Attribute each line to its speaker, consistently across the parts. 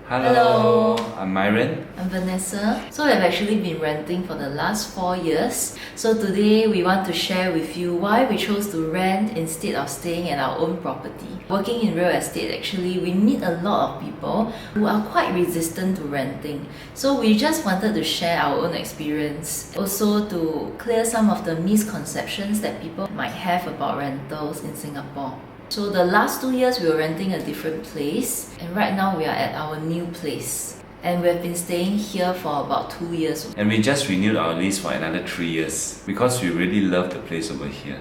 Speaker 1: Hello, I'm Myron.
Speaker 2: I'm Venessa. So we've actually been renting for the last 4 years. So today we want to share with you why we chose to rent instead of staying at our own property. Working in real estate, actually, we meet a lot of people who are quite resistant to renting. So we just wanted to share our own experience, also to clear some of the misconceptions that people might have about rentals in Singapore. So the last 2 years we were renting a different place, and right now we are at our new place. And we've been staying here for about 2 years.
Speaker 1: And we just renewed our lease for another 3 years because we really love the place over here.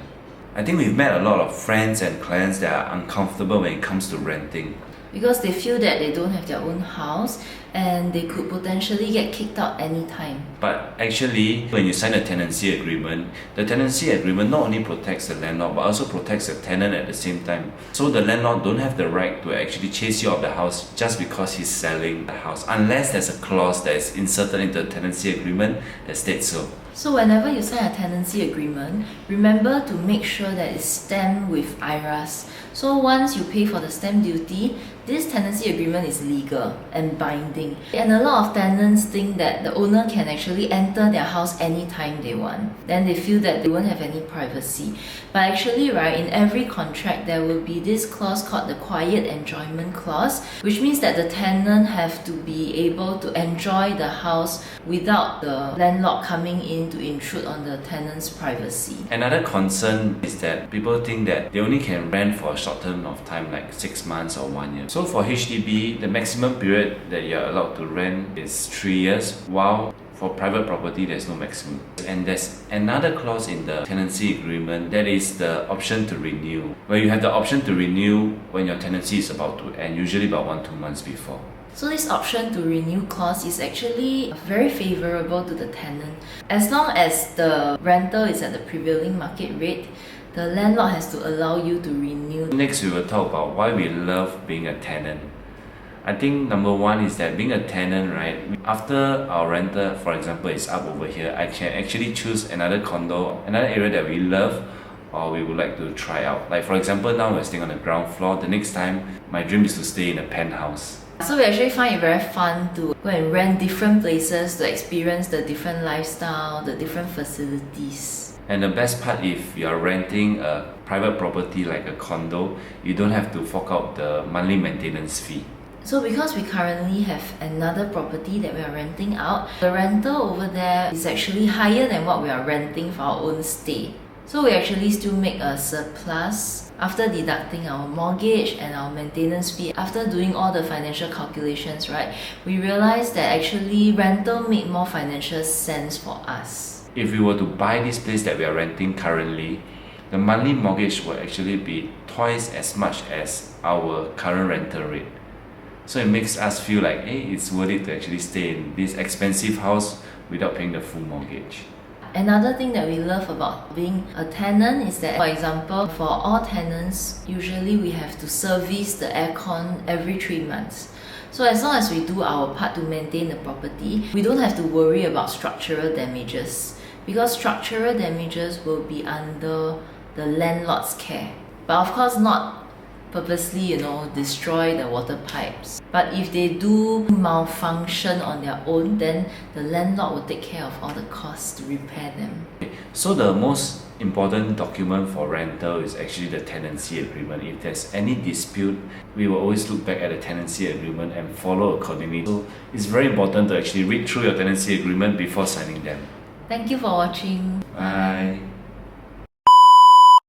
Speaker 1: I think we've met a lot of friends and clients that are uncomfortable when it comes to renting.
Speaker 2: Because they feel that they don't have their own house and they could potentially get kicked out anytime.
Speaker 1: But actually, when you sign a tenancy agreement, the tenancy agreement not only protects the landlord but also protects the tenant at the same time. So the landlord don't have the right to actually chase you out of the house just because he's selling the house, unless there's a clause that is inserted into the tenancy agreement that states so.
Speaker 2: So whenever you sign a tenancy agreement, remember to make sure that it's stamped with IRAS. So once you pay for the stamp duty, this tenancy agreement is legal and binding. And a lot of tenants think that the owner can actually enter their house anytime they want. Then they feel that they won't have any privacy. But actually, right, in every contract there will be this clause called the quiet enjoyment clause, which means that the tenant have to be able to enjoy the house without the landlord coming in to intrude on the tenant's privacy.
Speaker 1: Another concern is that people think that they only can rent for a short term of time, like 6 months or 1 year. So for HDB, the maximum period that you're allowed to rent is 3 years, while for private property, there's no maximum. And there's another clause in the tenancy agreement that is the option to renew, where you have the option to renew when your tenancy is about to end, usually about 1-2 months before.
Speaker 2: So this option to renew clause is actually very favorable to the tenant. As long as the rental is at the prevailing market rate, the landlord has to allow you to renew.
Speaker 1: Next, we will talk about why we love being a tenant. I think number one is that being a tenant, right, after our rental, for example, is up over here, I can actually choose another condo, another area that we love or we would like to try out. Like for example, now we're staying on the ground floor. The next time, my dream is to stay in a penthouse.
Speaker 2: So we actually find it very fun to go and rent different places to experience the different lifestyle, the different facilities.
Speaker 1: And the best part, if you're renting a private property like a condo, you don't have to fork out the monthly maintenance fee.
Speaker 2: So because we currently have another property that we are renting out, the rental over there is actually higher than what we are renting for our own stay. So we actually still make a surplus after deducting our mortgage and our maintenance fee. After doing all the financial calculations, right, we realized that actually rental made more financial sense for us.
Speaker 1: If we were to buy this place that we are renting currently, the monthly mortgage will actually be twice as much as our current rental rate. So it makes us feel like, hey, it's worth it to actually stay in this expensive house without paying the full mortgage.
Speaker 2: Another thing that we love about being a tenant is that, for example, for all tenants, usually we have to service the aircon every 3 months. So as long as we do our part to maintain the property, we don't have to worry about structural damages, because structural damages will be under the landlord's care. But of course not purposely, destroy the water pipes. But if they do malfunction on their own, then the landlord will take care of all the costs to repair them.
Speaker 1: So the most important document for rental is actually the tenancy agreement. If there's any dispute, we will always look back at the tenancy agreement and follow accordingly. So it's very important to actually read through your tenancy agreement before signing them.
Speaker 2: Thank you for watching.
Speaker 1: Bye.